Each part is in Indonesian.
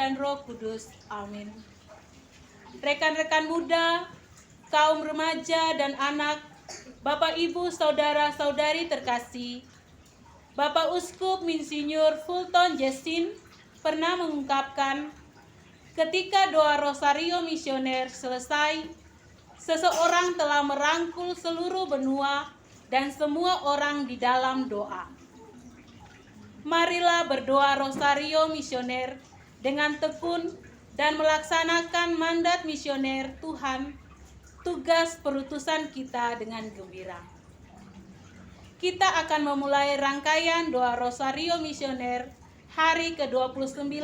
dan Roh Kudus. Amin. Rekan-rekan muda, kaum remaja dan anak, Bapak Ibu saudara-saudari terkasih, Bapak Uskup Insinyur Fulton Jessin pernah mengungkapkan, ketika doa Rosario Misioner selesai, seseorang telah merangkul seluruh benua dan semua orang di dalam doa. Marilah berdoa Rosario Misioner dengan tekun dan melaksanakan mandat misioner Tuhan, tugas perutusan kita dengan gembira. Kita akan memulai rangkaian doa Rosario Misioner hari ke-29.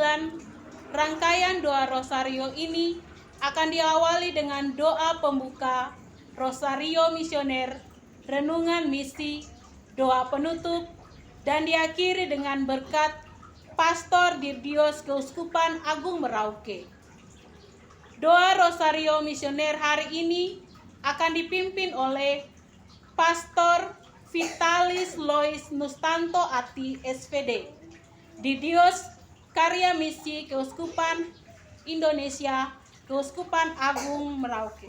Rangkaian doa Rosario ini akan diawali dengan doa pembuka Rosario Misioner, renungan misi, doa penutup, dan diakhiri dengan berkat Pastor Dirdios Keuskupan Agung Merauke. Doa Rosario Misioner hari ini akan dipimpin oleh Pastor Vitalis Lois Nustanto Ati SPD, Dirdios Karya Misi Keuskupan Indonesia, Keuskupan Agung Merauke.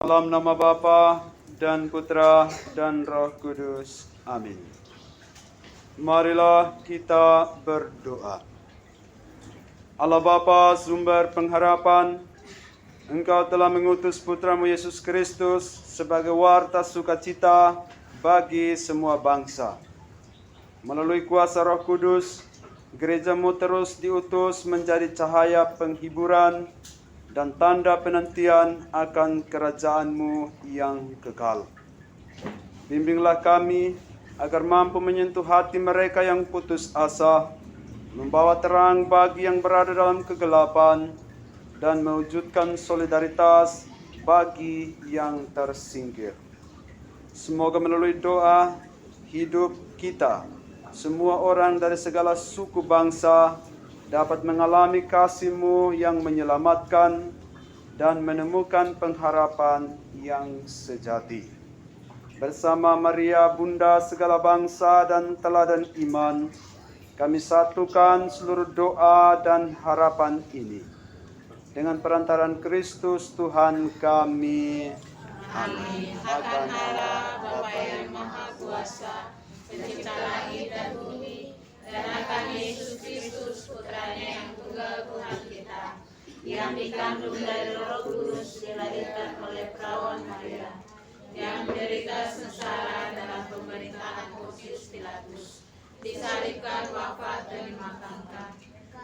Dalam nama Bapa dan Putra dan Roh Kudus. Amin. Marilah kita berdoa. Allah Bapa, sumber pengharapan, Engkau telah mengutus Putramu Yesus Kristus sebagai warta sukacita bagi semua bangsa. Melalui kuasa Roh Kudus, gereja-Mu terus diutus menjadi cahaya penghiburan dan tanda penantian akan kerajaan-Mu yang kekal. Bimbinglah kami agar mampu menyentuh hati mereka yang putus asa, membawa terang bagi yang berada dalam kegelapan, dan mewujudkan solidaritas bagi yang tersingkir. Semoga melalui doa hidup kita, semua orang dari segala suku bangsa dapat mengalami kasih-Mu yang menyelamatkan dan menemukan pengharapan yang sejati. Bersama Maria, Bunda segala bangsa dan teladan iman, kami satukan seluruh doa dan harapan ini. Dengan perantaraan Kristus Tuhan kami. Amin. Akan Allah Bapa yang Maha Kuasa, pencipta langit dan bumi, dan akan Yesus Kristus Putranya yang tunggal Tuhan kita, yang dikandung dari Roh Kudus, dilahirkan oleh perawan Maria, yang menderita sengsara dalam pemerintahan Pontius Pilatus, disalibkan, wafat dan dimakamkan,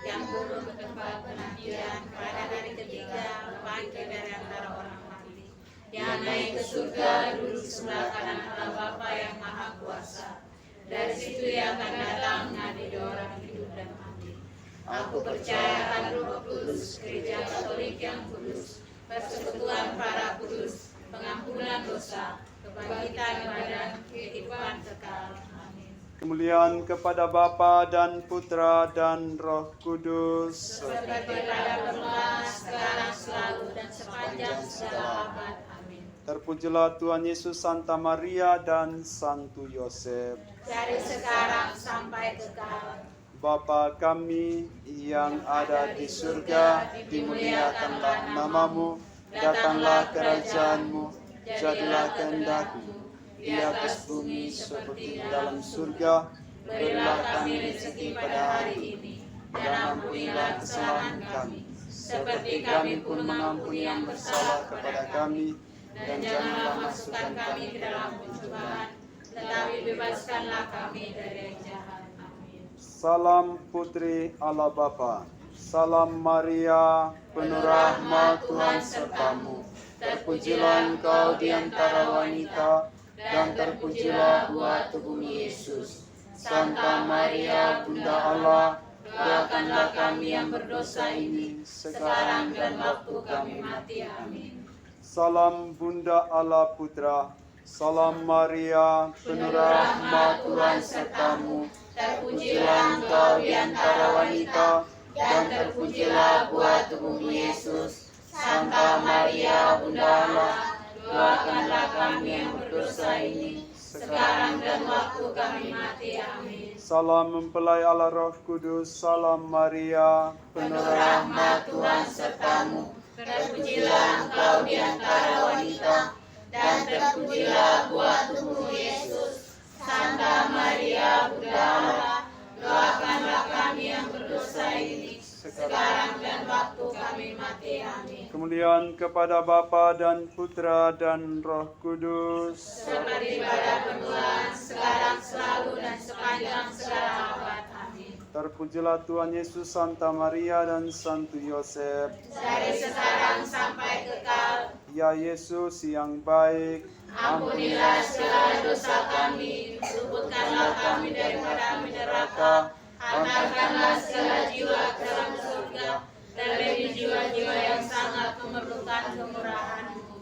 yang turun ke tempat penantian, pada hari ketiga bangkit dari antara orang mati, yang naik ke surga, duduk sebelah kanan Allah Bapa yang Maha Kuasa. Dari situ ia akan datang mengadili orang hidup dan mati. Aku percaya akan Roh Kudus, Gereja Katolik yang kudus, persekutuan para kudus, pengampunan dosa, kebangkitan badan, kehidupan kekal. Amin. Kemuliaan kepada Bapa dan Putra dan Roh Kudus. Seperti pada permulaan, sekarang, selalu, dan sepanjang segala abad. Amin. Terpujilah Tuhan Yesus, Santa Maria, dan Santo Yosef. dari sekarang sampai kekal. Bapa kami yang ada di surga, dimuliakanlah namamu, datanglah kerajaanmu, jadilah kehendakmu, di atas bumi seperti di dalam surga. Berilah kami rezeki pada hari ini, dan ampunilah kesalahan kami, seperti kami pun mengampuni yang bersalah kepada kami, dan janganlah masukkan kami ke dalam pencobaan, tetapi bebaskanlah kami dari yang jahat. Amin. Salam Putri Allah Bapa, salam Maria, penuh rahmat Tuhan sertamu. Terpujilah engkau di antara wanita, dan terpujilah buah tubuhmu Yesus. Santa Maria, Bunda Allah, doakanlah kami yang berdosa ini, sekarang dan waktu kami mati. Amin. Salam Bunda Allah Putra, salam Maria, penuh rahmat Tuhan sertamu. Terpujilah engkau di antara wanita, dan terpujilah buah tubuhmu Yesus. Santa Maria, Bunda Allah, doakanlah kami yang berdosa ini, sekarang dan waktu kami mati. Amin. Salam mempelai Allah Roh Kudus, salam Maria, penuh rahmat Tuhan sertamu. Terpujilah engkau di antara wanita, dan terpujilah buah tubuhmu Yesus. Santa Maria, Bunda Allah, doakanlah kami yang berdosa ini, sekarang dan waktu kami mati. Amin. Kemuliaan kepada Bapa dan Putra dan Roh Kudus, seperti pada permulaan, sekarang, selalu, dan sepanjang segala abad. Amin. Terpujilah Tuhan Yesus, Santa Maria, dan Santo Yosef, dari sekarang sampai kekal. Ya Yesus yang baik, ampunilah segala dosa kami, luputkanlah kami daripada neraka, antarkanlah segala jiwa ke dalam surga, terlebih jiwa-jiwa yang sangat memerlukan kemurahan-Mu.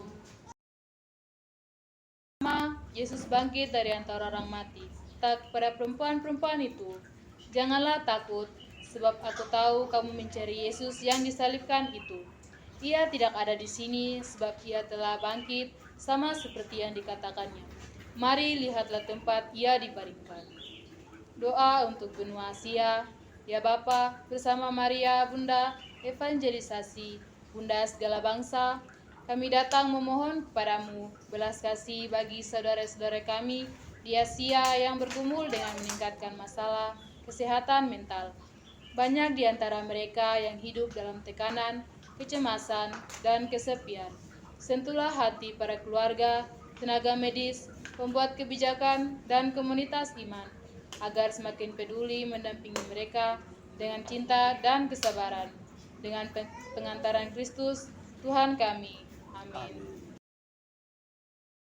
Yesus bangkit dari antara orang mati. Tak kepada perempuan-perempuan itu, janganlah takut, sebab aku tahu kamu mencari Yesus yang disalibkan itu. Ia tidak ada di sini, sebab ia telah bangkit, sama seperti yang dikatakannya. Mari lihatlah tempat ia dibaringkan. Doa untuk benua Asia. Ya Bapa, bersama Maria, Bunda evangelisasi, Bunda segala bangsa, kami datang memohon kepadamu belas kasih bagi saudara-saudara kami di Asia yang bergumul dengan meningkatkan masalah kesehatan mental. Banyak di antara mereka yang hidup dalam tekanan, kecemasan, dan kesepian. Sentuhlah hati para keluarga, tenaga medis, pembuat kebijakan, dan komunitas iman, agar semakin peduli mendampingi mereka dengan cinta dan kesabaran. Dengan pengantaran Kristus, Tuhan kami. Amin.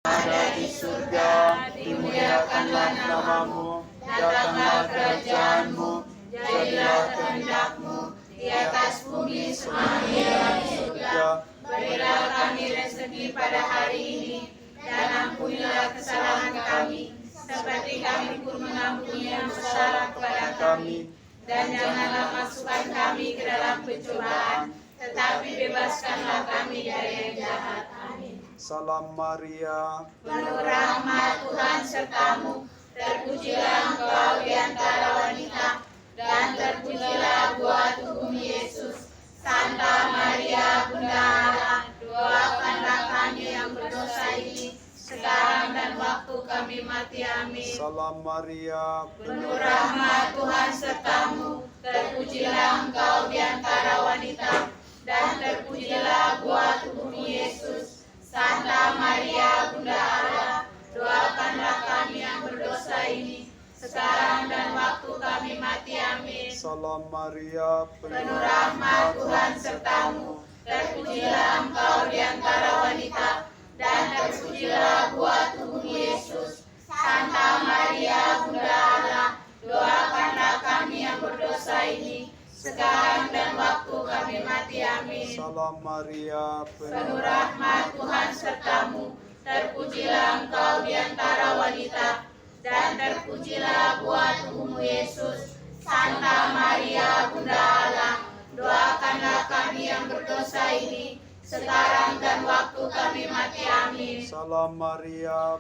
Ada di surga, dimuliakanlah namamu, datanglah kerajaanmu, jadilah kehendak-Mu di atas bumi seperti di surga. Berilah kami rezeki pada hari ini, dan ampunilah kesalahan kami, seperti kami pun mengampuni yang bersalah kepada kami. Dan janganlah masukkan kami ke dalam pencobaan, tetapi bebaskanlah kami dari yang jahat. Amin. Salam Maria, Penuh rahmat Tuhan sertamu, terpujilah engkau di antara wanita, dan terpujilah buah tubuhmu Yesus. Santa Maria, Bunda Allah, doakanlah kami yang berdosa ini, sekarang dan waktu kami mati. Amin. salam Maria, Penuh rahmat Tuhan sertamu, terpujilah engkau di antara wanita, dan terpujilah buah tubuhmu Yesus. Santa Maria, Bunda Allah, doakanlah kami yang berdosa ini, sekarang dan waktu kami mati. Amin. salam Maria, Penuh rahmat Tuhan sertamu, terpujilah engkau di antara wanita, dan terpujilah buah tubuhmu Yesus. Santa Maria, Bunda Allah, doakanlah kami yang berdosa ini, sekarang dan waktu kami mati. Amin. salam Maria, Penuh rahmat Tuhan sertamu, terpujilah engkau di antara wanita, dan terpujilah buah tubuhmu Yesus. Santa Maria, Bunda Allah, doakanlah kami yang berdosa ini, sekarang dan waktu kami mati. Amin. Salam Maria,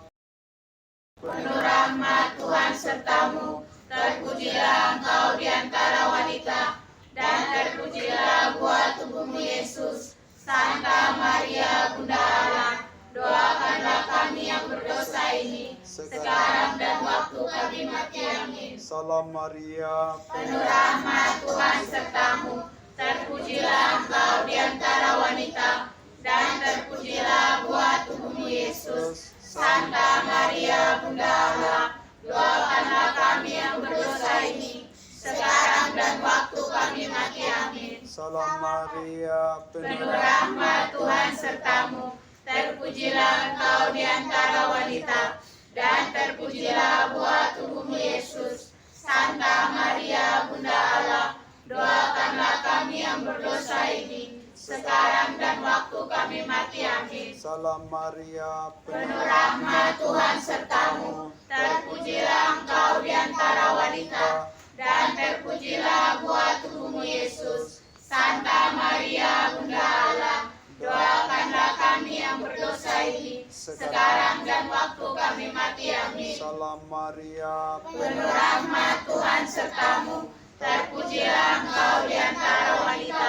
Penuh rahmat, Tuhan sertamu, terpujilah engkau di antara wanita, dan terpujilah buah tubuhmu Yesus. Santa Maria, Bunda Allah, doakanlah kami yang berdosa ini, sekarang dan waktu kami mati. Amin. Salam Maria, Penuh rahmat, Tuhan sertamu, terpujilah engkau di antara wanita, dan terpujilah buah tubuhmu Yesus. Santa Maria, Bunda Allah, doakanlah kami yang berdosa ini, sekarang dan waktu kami mati. Amin. Salam Maria, Penuh rahmat, Tuhan sertamu, terpujilah engkau di antara wanita, dan terpujilah buah tubuhmu Yesus. Santa Maria, Bunda Allah, doakanlah kami yang berdosa ini, sekarang dan waktu kami mati. Amin. Salam Maria, Penuh rahmat, Tuhan sertamu, terpujilah engkau di antara wanita, dan terpujilah buah tubuhmu Yesus. Santa Maria, Bunda Allah, doakanlah kami yang berdosa ini, sekarang dan waktu kami mati. Amin. Salam Maria, Penuh rahmat, Tuhan sertamu, terpujilah engkau di antara wanita,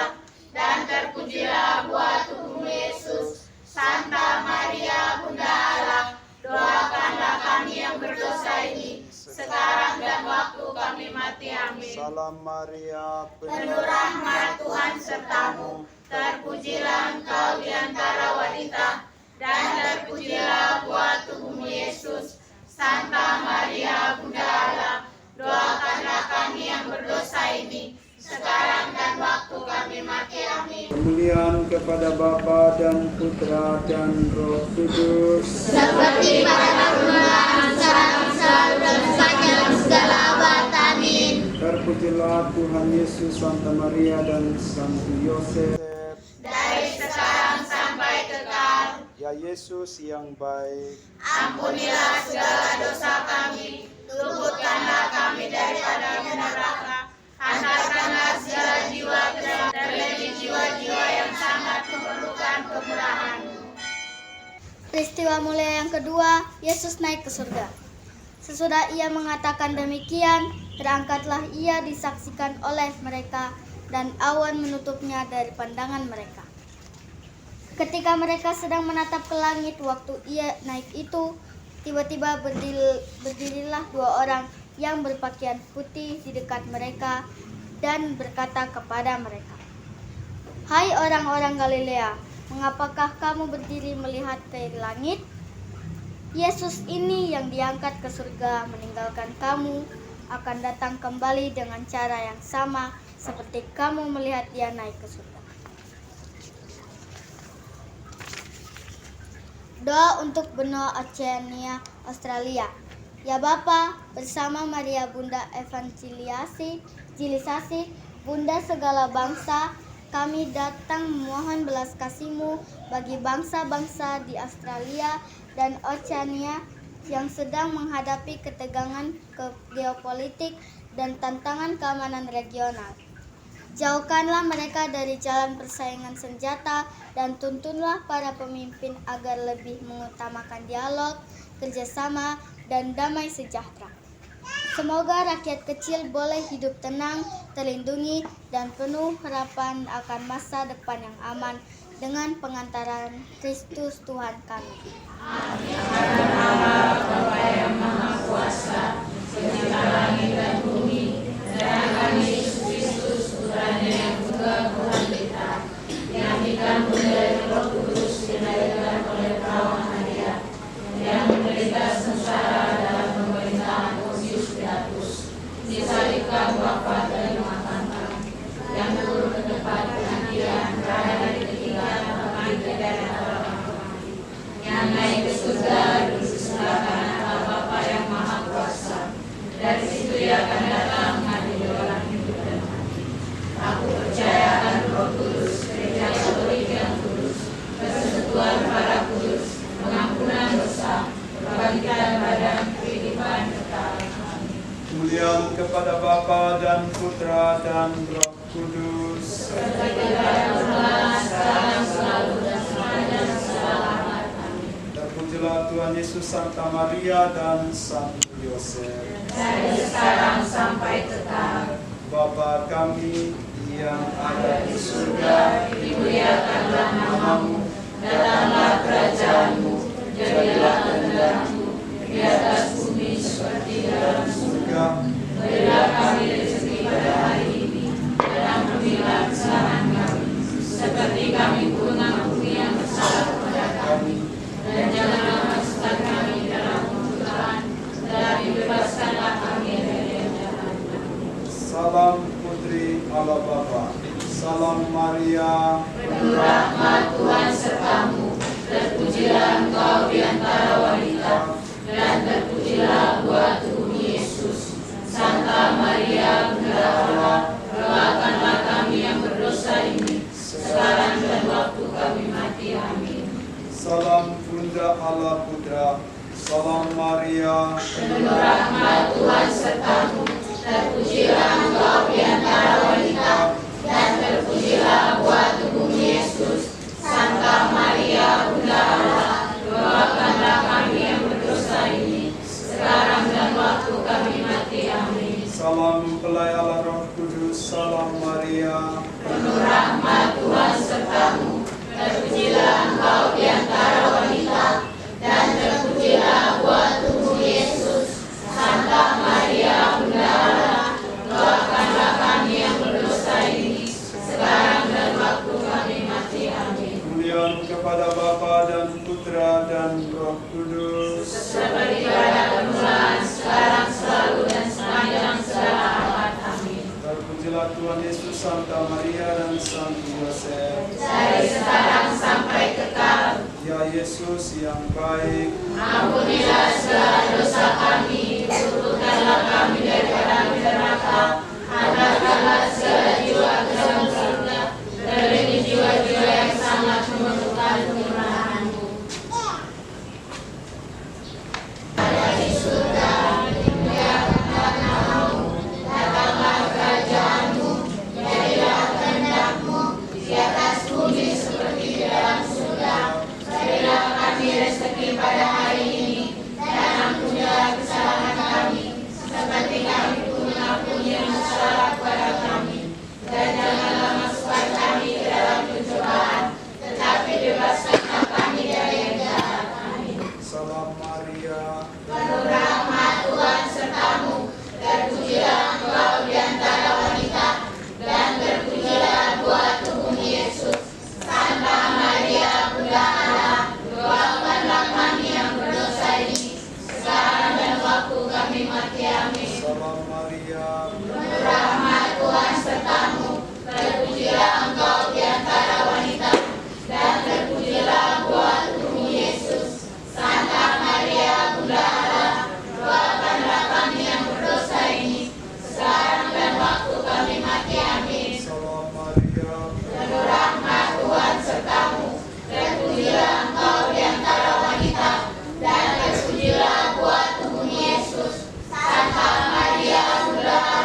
dan terpujilah buah tubuhmu Yesus. Santa Maria, Bunda Allah, doakanlah kami yang berdosa ini, sekarang dan waktu kami mati. Amin. Salam Maria, Penuh rahmat, Tuhan sertamu, terpujilah engkau di antara wanita, dan terpujilah buah tubuhmu Yesus. Santa Maria, Bunda Allah, doakanlah kami yang berdosa ini, sekarang dan waktu kami mati. Amin. kemuliaan kepada Bapa dan Putra dan Roh Kudus. Seperti pada permulaan, sekarang, selalu, dan sepanjang segala abad. Amin. Terpujilah Tuhan Yesus, Santa Maria dan Santo Yosef. Dari sekarang sampai kekal, Ya Yesus yang baik, ampunilah segala dosa kami, luputkanlah kami daripada neraka, hantarkanlah segala jiwa ke dalam, terlebih jiwa-jiwa yang sangat memerlukan kemurahan-Mu. Peristiwa mulia yang kedua, Yesus naik ke surga. Sesudah ia mengatakan demikian, terangkatlah ia disaksikan oleh mereka, dan awan menutupnya dari pandangan mereka. Ketika mereka sedang menatap ke langit waktu ia naik itu, tiba-tiba berdirilah dua orang yang berpakaian putih di dekat mereka dan berkata kepada mereka, "Hai orang-orang Galilea, mengapakah kamu berdiri melihat ke langit? Yesus ini yang diangkat ke surga meninggalkan kamu akan datang kembali dengan cara yang sama seperti kamu melihat dia naik ke surga." Doa untuk benua Oceania, Australia. Ya Bapa, bersama Maria Bunda Evangelisasi, Bunda segala bangsa, kami datang memohon belas kasih-Mu bagi bangsa-bangsa di Australia dan Oceania yang sedang menghadapi ketegangan geopolitik dan tantangan keamanan regional. Jauhkanlah mereka dari jalan persaingan senjata dan tuntunlah para pemimpin agar lebih mengutamakan dialog, kerjasama, dan damai sejahtera. Semoga rakyat kecil boleh hidup tenang, terlindungi, dan penuh harapan akan masa depan yang aman dengan pengantaran Kristus Tuhan kami. Amin. Allah, Bapa yang Maha Kuasa, pencipta langit dan bumi, dan akan Yesus Kristus, Putranya yang tunggal Tuhan kita, yang dikandung dari Roh Kudus, dilahirkan oleh perawan Maria, yang menderita sengsara dalam pemerintahan Pontius Pilatus, disalibkan, wafat, dan dimakamkan, yang turun ke tempat penantian, pada hari ketiga bangkit dari antara orang mati, yang naik ke surga, duduk di sebelah kanan Allah Bapa yang Maha Kuasa. Dari situ Ia akan datang mengadili orang hidup dan mati. Aku percaya akan Roh Kudus, Gereja Katolik yang kudus, persekutuan para kudus, pengampunan dosa, kebangkitan badan, kehidupan kekal. Amin. kemuliaan kepada Bapa dan Putra dan Roh Kudus. Seperti pada permulaan, sekarang, selalu, dan Terpujilah Tuhan Yesus, Santa Maria, dan Santo Yosef. Dari sekarang sampai kekal. Bapa kami yang ada di surga, Dimuliakanlah namamu, datanglah kerajaanmu, jadilah kehendak-mu di atas bumi seperti dalam surga. Berilah kami rezeki pada hari ini, dan ampunilah kesalahan kami, seperti kami pun mengampuni yang bersalah kepada kami. Dan janganlah masukkan kami dalam pencobaan, tetapi bebaskanlah kami dari yang jahat. Salam Putri Allah Bapa, Salam Maria, Penuh rahmat Tuhan sertamu, terpujilah engkau di antara wanita, dan terpujilah buah tubuhmu Yesus. Santa Maria, Bunda Allah, doakanlah kami yang berdosa ini, sekarang dan waktu kami mati. Amin. Salam Bunda Allah Putra, Salam Maria, Penuh rahmat Tuhan sertamu, terpujilah engkau di antara wanita, dan terpujilah buah tubuhmu Yesus. Santa Maria, Bunda Allah, doakanlah kami yang berdosa ini, sekarang dan waktu kami mati. Amin. Salam Mempelai Allah Roh Kudus, Salam Maria, Penuh rahmat Tuhan sertamu, terpujilah engkau di antara wanita, dan terpujilah buah tubuh Yesus. Santa Maria, Bunda Allah, doakanlah kami yang berdosa ini, sekarang dan waktu kami mati. Amin. kemuliaan kepada Bapa dan Putra dan Roh Kudus. Seperti pada permulaan, sekarang, selalu, dan sepanjang segala abad. Amin. Terpujilah Tuhan Yesus, Santa Maria, dan Santo Yosef. Dari sekarang sampai kekal. Ya Yesus yang baik, Ampunilah segala dosa kami, luputkanlah kami daripada api neraka, hantarkanlah segala jiwa ke dalam surga, terlebih jiwa-jiwa yang sangat memerlukan penyembahanmu. Ada di surga, dimuliakanlah namamu, datanglah kerajaanmu, jadilah kehendak-mu di atas bumi seperti di dalam surga. Berilah kami rezeki pada hari ini, dan ampunilah kesalahan kami, seperti kami pun mengampuni yang bersalah kepada kami. Dan janganlah masukkan kami ke dalam pencobaan, tetapi bebaskanlah kami dari yang jahat. Amin. Salam Maria, Penuh rahmat Tuhan sertamu, terpujilah engkau di antara wanita, dan terpujilah buah tubuhmu Yesus. Santa Maria, Bunda Allah, doakanlah kami yang berdosa ini, sekarang dan waktu kami mati. Amin. Salam Maria, Penuh rahmat Tuhan sertamu, terpujilah engkau di antara wanita, dan terpujilah buah tubuhmu Yesus. Santa Maria, Bunda Allah, doakanlah kami yang berdosa ini, sekarang dan waktu kami mati. Amin. Salam Maria, Penuh rahmat Tuhan sertamu, terpujilah engkau di antara wanita, dan terpujilah buah tubuhmu Yesus. Santa Maria, Bunda Allah,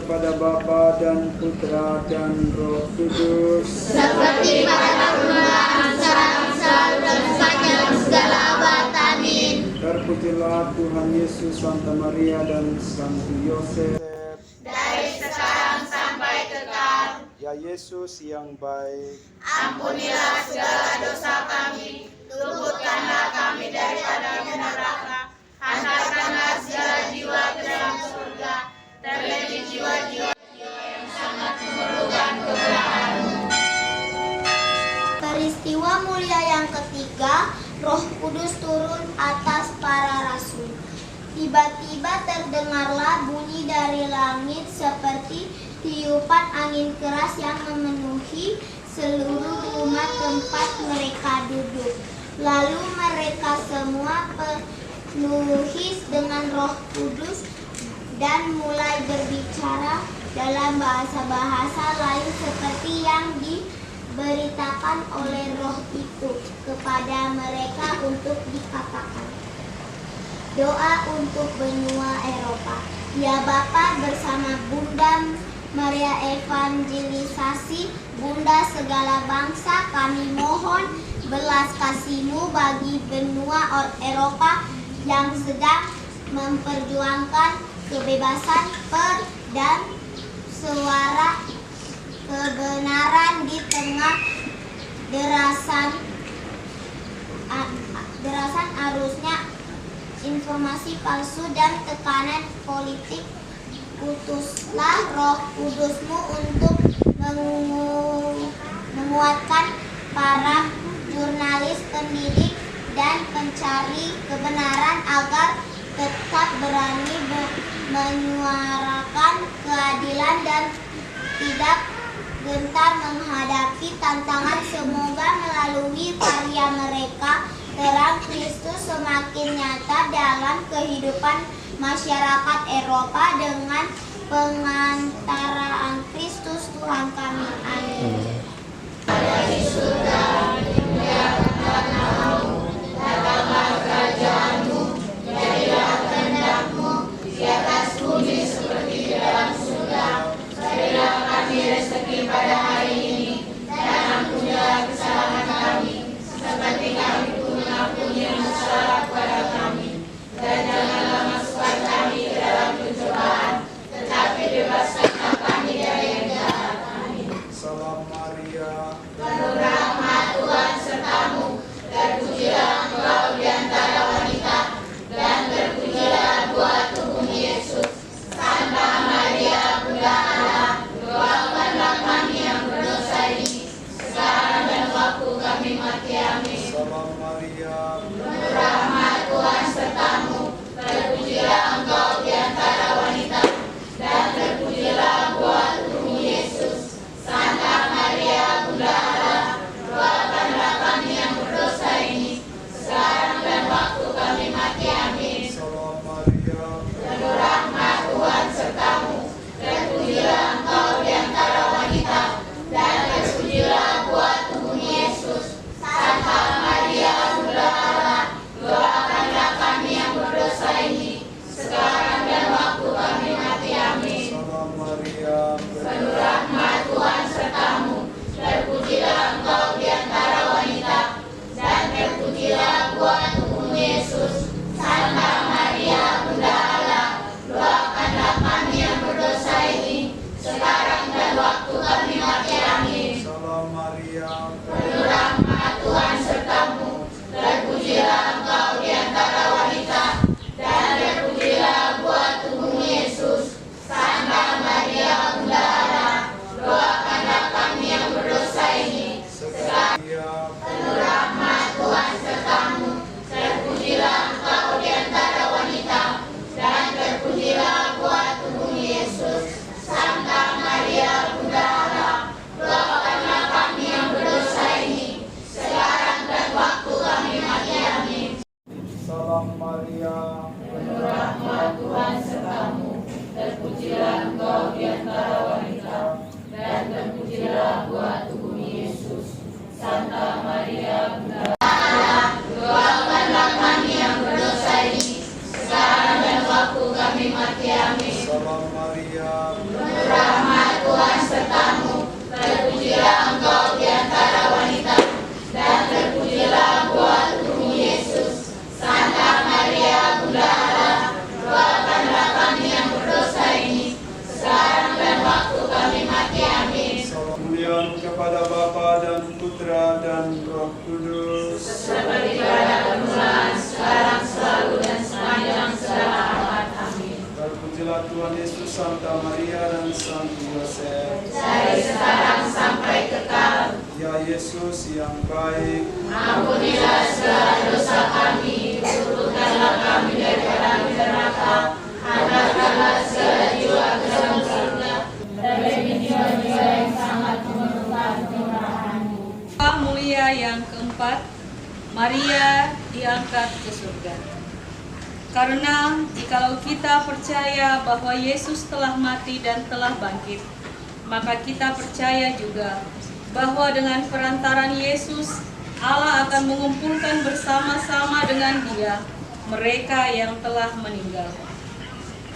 kepada Bapa dan Putra dan Roh Kudus. Seperti pada permulaan, sekarang, selalu, dan sepanjang segala abad. Amin. Terpujilah Tuhan Yesus, Santa Maria, dan Santo Yosef. Dari sekarang sampai kekal. Ya Yesus yang baik, Ampunilah segala dosa kami, luputkanlah kami daripada neraka, hantarkanlah segala jiwa ke dalam surga, terlebih jiwa-jiwa yang sangat memerlukan keberahan. Peristiwa mulia yang ketiga, Roh Kudus turun atas para rasul. Tiba-tiba terdengarlah bunyi dari langit seperti tiupan angin keras yang memenuhi seluruh rumah tempat mereka duduk. Lalu mereka semua penuhi dengan Roh Kudus dan mulai berbicara dalam bahasa-bahasa lain seperti yang diberitakan oleh Roh itu kepada mereka untuk dikatakan. Doa untuk benua Eropa. Ya Bapa, bersama Bunda Maria Evangelisasi, Bunda segala bangsa, kami mohon belas kasih-Mu bagi benua Eropa yang sedang memperjuangkan kebebasan dan suara kebenaran di tengah derasan arusnya informasi palsu dan tekanan politik. Utuslah Roh Kudus-Mu untuk menguatkan para jurnalis, pendidik, dan pencari kebenaran agar tetap berani menyuarakan keadilan dan tidak gentar menghadapi tantangan. Semoga melalui karya mereka, terang Kristus semakin nyata dalam kehidupan masyarakat Eropa dengan pengantaraan Kristus Tuhan kami. Amin. Salam Maria, Penuh rahmat, Tuhan sertamu, terpujilah engkau di antara wanita, dan terpujilah buah tubuhmu Yesus. Santa Maria, Bunda Allah, doakanlah kami yang berdosa ini, sekarang dan waktu kami mati. Amin. Salam Maria, Penuh rahmat, Tuhan sertamu, terpujilah engkau di antara wanita, dan terpujilah buah tubuhmu Yesus. Santa Maria, Bunda Allah, doakanlah kami yang berdosa ini, sekarang dan waktu kami mati. Amin. Salam Maria, Penuh rahmat, Tuhan sertamu, terpujilah engkau di antara wanita, dan terpujilah buah tubuhmu Yesus. Santa Maria, Bunda Allah, doakanlah kami yang berdosa ini, sekarang dan waktu kami mati. Amin. Salam Maria, Penuh rahmat, Tuhan sertamu, terpujilah engkau di antara wanita, dan terpujilah buah tubuhmu Yesus. Santa Maria, Bunda Allah, doakanlah kami yang berdosa ini, sekarang dan waktu kami mati. Amin. Salam Maria, Penuh rahmat, Tuhan sertamu, terpujilah engkau di antara wanita, dan terpujilah buah tubuhmu Yesus. Santa Maria, Bunda Allah, doakanlah kami yang berdosa ini, sekarang. Penuh rahmat, Tuhan sertamu, terpujilah engkau di antara wanita, dan terpujilah buah tubuhmu Yesus. Santa Maria, Bunda Allah, doakanlah kami yang berdosa ini, sekarang dan waktu kami mati. Amin. Salam Maria, Penuh rahmat, Tuhan sertamu, terpujilah engkau di antara wanita, dan terpujilah buah tubuhmu Yesus. Santa Maria, Bunda Allah, doakanlah kami yang berdosa ini, sekarang dan waktu kami mati. Amin. Salam Maria, Penuh yang baik, Ampunilah segala dosa kami, luputkanlah kami dari api neraka, angkatkanlah segala jiwa ke dalam surga, dan bagi jiwa-jiwa yang sangat memerlukan penyerahan-Mu. Mulia yang keempat, Maria diangkat ke surga. Karena jikalau kita percaya bahwa Yesus telah mati dan telah bangkit, maka kita percaya juga bahwa dengan perantaran Yesus, Allah akan mengumpulkan bersama-sama dengan Dia mereka yang telah meninggal.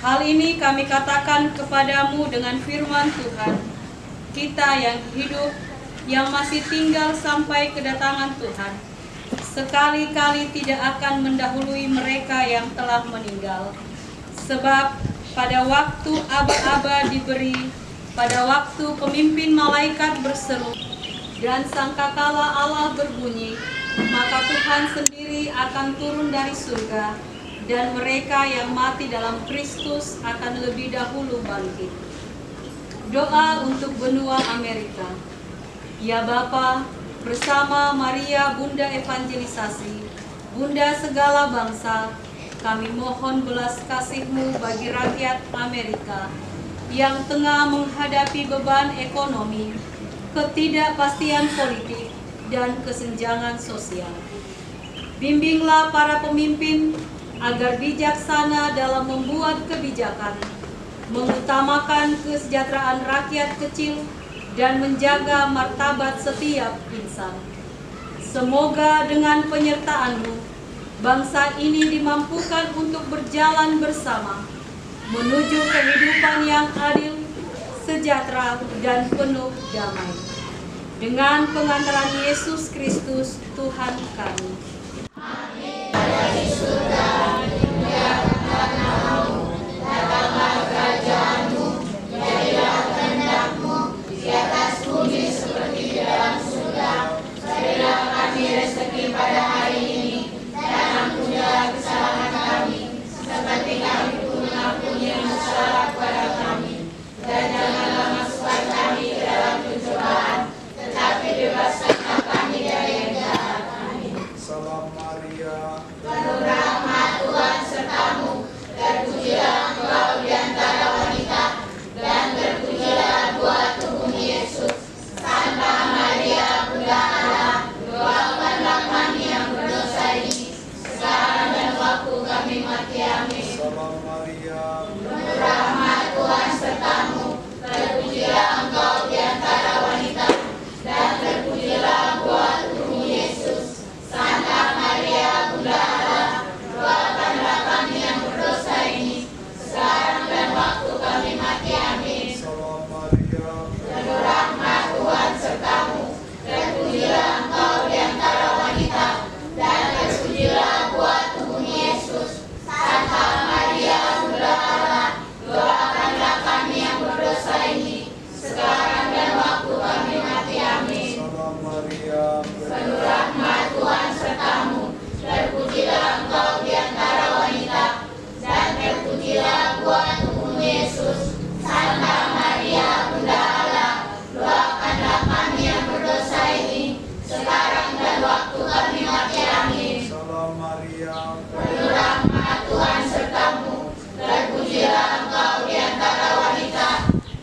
Hal ini kami katakan kepadamu dengan firman Tuhan, kita yang hidup, yang masih tinggal sampai kedatangan Tuhan, sekali-kali tidak akan mendahului mereka yang telah meninggal. Sebab pada waktu aba-aba diberi, pada waktu pemimpin malaikat berseru, dan sangkakala Allah berbunyi, maka Tuhan sendiri akan turun dari surga, dan mereka yang mati dalam Kristus akan lebih dahulu bangkit. Doa untuk benua Amerika. Ya Bapa, bersama Maria Bunda Evangelisasi, Bunda segala bangsa, kami mohon belas kasih-Mu bagi rakyat Amerika yang tengah menghadapi beban ekonomi, ketidakpastian politik, dan kesenjangan sosial. Bimbinglah para pemimpin agar bijaksana dalam membuat kebijakan, mengutamakan kesejahteraan rakyat kecil, dan menjaga martabat setiap insan. Semoga dengan penyertaan-Mu, bangsa ini dimampukan untuk berjalan bersama, menuju kehidupan yang adil, sejahtera, dan penuh damai. Dengan pengantaran Yesus Kristus, Tuhan kami. Amin. Di surga, dimuliakanlah namamu, datanglah kerajaan-Mu, jadilah kehendak-Mu di atas bumi seperti di dalam surga. Berilah kami rezeki pada hari ini, dan ampunilah kesalahan kami, seperti kami pun mengampuni yang bersalah kepada kami. Dan janganlah masukkan kami ke dalam pencobaan, tetapi bebaskanlah kami dari yang jahat. Amin. Salam Maria, Penuh rahmat, Tuhan sertamu, terpujilah engkau di antara wanita, dan terpujilah buah tubuhmu Yesus. Santa Maria, Bunda Allah, doakanlah kami yang berdosa ini, sekarang dan waktu kami mati. Amin. Salam Maria, Penuh rahmat, Tuhan sertamu, terpujilah engkau di antara wanita, dan terpujilah buah tubuhmu Yesus. Santa Maria, Bunda Allah, doakanlah kami yang berdosa ini, sekarang dan waktu kami mati. Amin. Salam Maria, Penuh rahmat, Tuhan sertamu, terpujilah engkau di antara wanita, dan terpujilah buah tubuhmu Yesus. Santa Maria, Bunda Allah, doakanlah kami yang berdosa ini, sekarang dan waktu kami mati. Amin. Salam Maria, Penuh rahmat, Tuhan sertamu, terpujilah engkau di antara wanita, dan terpujilah buah tubuhmu Yesus. Santa Maria, Bunda Allah, doakanlah kami yang berdosa ini, sekarang dan waktu kami mati. Amin. Salam Maria, Penuh rahmat, Tuhan sertamu, terpujilah engkau di antara wanita,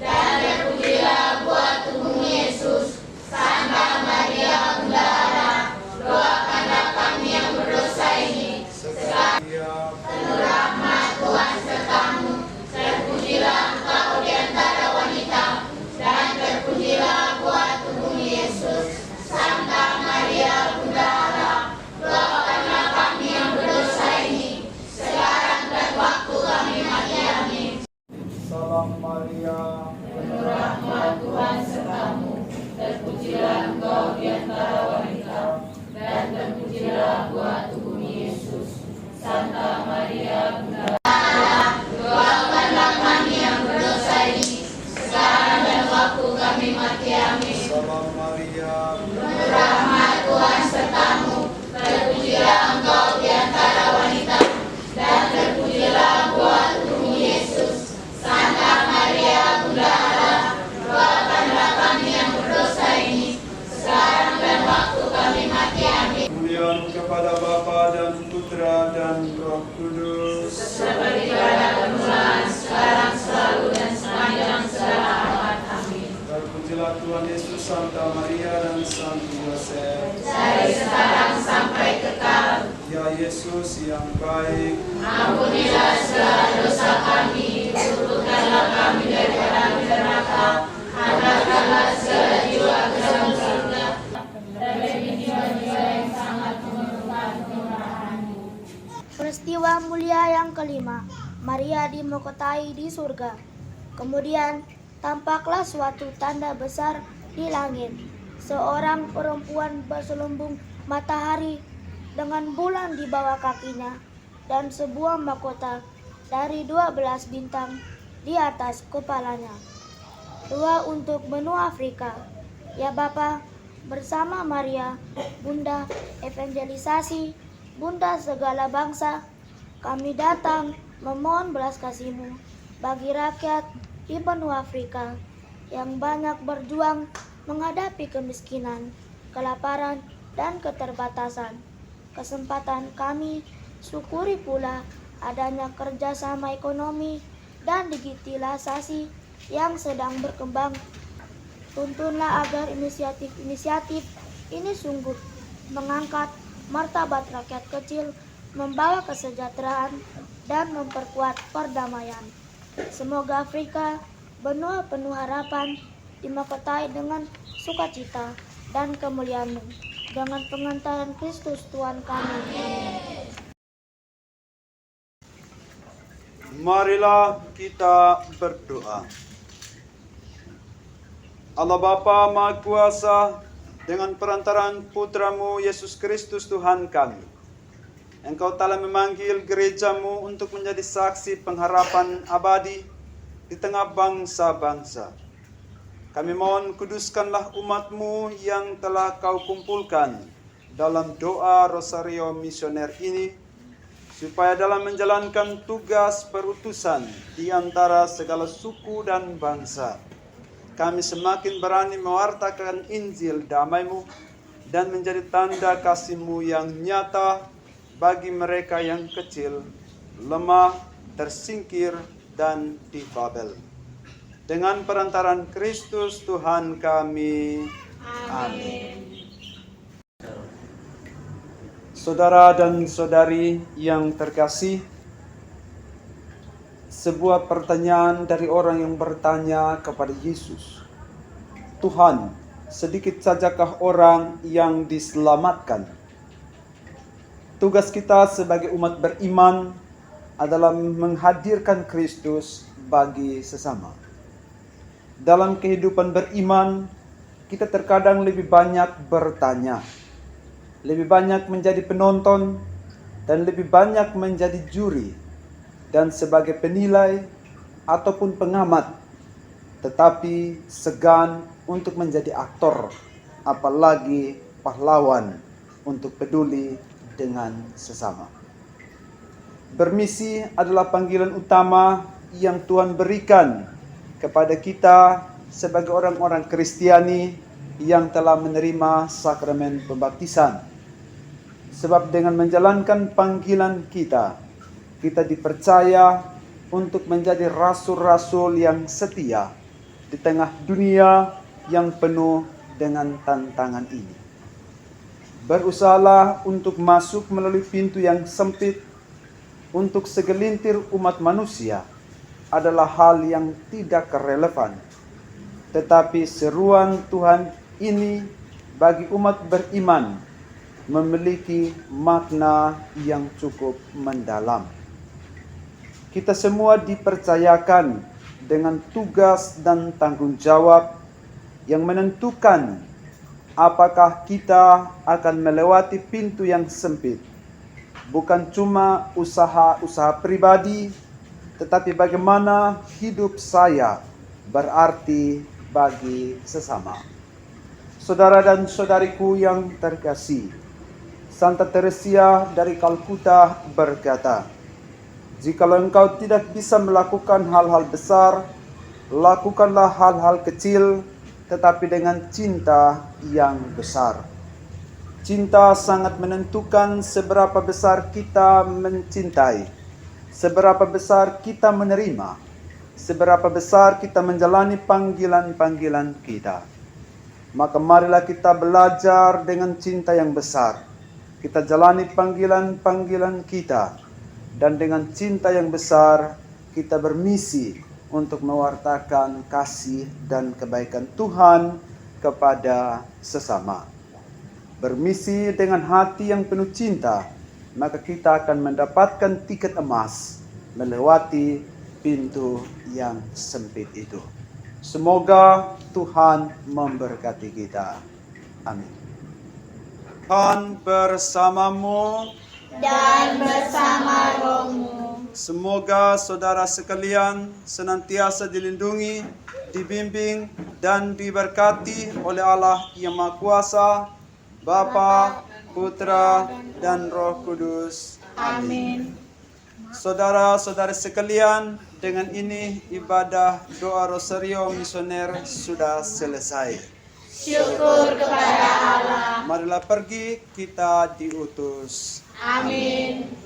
dan terpujilah buah tubuhmu Yesus. Santa Maria, Bunda Allah, doakanlah kami yang berdosa ini, sekarang. Penuh rahmat, Tuhan sertamu, terpujilah engkau di antara wanita, dan terpujilah buah tubuhmu Yesus. Santa Maria, Bunda Allah, doakanlah kami yang berdosa ini, sekarang Putra, dan Roh Kudus. Seperti pada permulaan, sekarang, selalu, dan sepanjang segala abad. Amin. Terpujilah Tuhan Yesus, Santa Maria, dan Santo Yosef. Dari sekarang sampai kekal, Ya Yesus yang baik, ampunilah segala dosa kami, luputkanlah kami daripada neraka, hantarkanlah segala jiwa ke dalam surga, dan bagi jiwa-jiwa yang sangat memerlukan kemurahan-Mu. Peristiwa mulia yang kelima, Maria dimahkotai di surga. Kemudian tampaklah suatu tanda besar di langit, seorang perempuan berselubung matahari dengan bulan di bawah kakinya, dan sebuah mahkota dari 12 bintang di atas kepalanya. Doa untuk benua Afrika. Ya Bapa, bersama Maria, Bunda evangelisasi, Bunda segala bangsa, kami datang memohon belas kasih-Mu bagi rakyat di benua Afrika yang banyak berjuang menghadapi kemiskinan, kelaparan, dan keterbatasan. Kesempatan kami syukuri pula adanya kerjasama ekonomi dan digitalisasi yang sedang berkembang. Tuntunlah agar inisiatif-inisiatif ini sungguh mengangkat martabat rakyat kecil, membawa kesejahteraan, dan memperkuat perdamaian. Semoga Afrika, benua penuh harapan, dimahkotai dengan sukacita dan kemuliaan-Mu. Dengan pengantaran Kristus Tuhan kami. Amin. marilah kita berdoa. Allah Bapa Maha Kuasa, dengan perantaraan Putra-Mu Yesus Kristus Tuhan kami, Engkau telah memanggil gereja-Mu untuk menjadi saksi pengharapan abadi di tengah bangsa-bangsa. Kami mohon kuduskanlah umat-Mu yang telah Kau kumpulkan dalam doa Rosario Misioner ini, supaya dalam menjalankan tugas perutusan di antara segala suku dan bangsa, kami semakin berani mewartakan Injil damai-Mu dan menjadi tanda kasih-Mu yang nyata bagi mereka yang kecil, lemah, tersingkir, dan difabel. Dengan perantaran Kristus Tuhan kami. Amin. Saudara dan saudari yang terkasih, sebuah pertanyaan dari orang yang bertanya kepada Yesus, Tuhan, sedikit sajakah orang yang diselamatkan? Tugas kita sebagai umat beriman adalah menghadirkan Kristus bagi sesama. Dalam kehidupan beriman, kita terkadang lebih banyak bertanya, lebih banyak menjadi penonton, dan lebih banyak menjadi juri, dan sebagai penilai ataupun pengamat, tetapi segan untuk menjadi aktor, apalagi pahlawan untuk peduli dengan sesama. Bermisi adalah panggilan utama yang Tuhan berikan kepada kita sebagai orang-orang Kristiani yang telah menerima sakramen pembaptisan. Sebab dengan menjalankan panggilan kita, kita dipercaya untuk menjadi rasul-rasul yang setia di tengah dunia yang penuh dengan tantangan ini. Berusahalah untuk masuk melalui pintu yang sempit untuk segelintir umat manusia adalah hal yang tidak relevan. Tetapi seruan Tuhan ini bagi umat beriman memiliki makna yang cukup mendalam. Kita semua dipercayakan dengan tugas dan tanggung jawab yang menentukan apakah kita akan melewati pintu yang sempit. Bukan cuma usaha-usaha pribadi, tetapi bagaimana hidup saya berarti bagi sesama. Saudara dan saudariku yang terkasih, Santa Teresia dari Kalkuta berkata, jikalau engkau tidak bisa melakukan hal-hal besar, lakukanlah hal-hal kecil, tetapi dengan cinta yang besar. Cinta sangat menentukan seberapa besar kita mencintai, seberapa besar kita menerima, seberapa besar kita menjalani panggilan-panggilan kita. Maka marilah kita belajar dengan cinta yang besar. Kita jalani panggilan-panggilan kita. Dan dengan cinta yang besar, kita bermisi untuk mewartakan kasih dan kebaikan Tuhan kepada sesama. Bermisi dengan hati yang penuh cinta, maka kita akan mendapatkan tiket emas melewati pintu yang sempit itu. Semoga Tuhan memberkati kita. Amin. Tuhan bersamamu Dan bersama rohmu. Semoga saudara sekalian senantiasa dilindungi, dibimbing, dan diberkati oleh Allah yang Maha Kuasa, Bapa, Putra, dan Roh Kudus. Amin. Saudara-saudari sekalian, dengan ini ibadah doa Rosario Misioner sudah selesai. Syukur kepada Allah. Marilah pergi, kita diutus. Amin.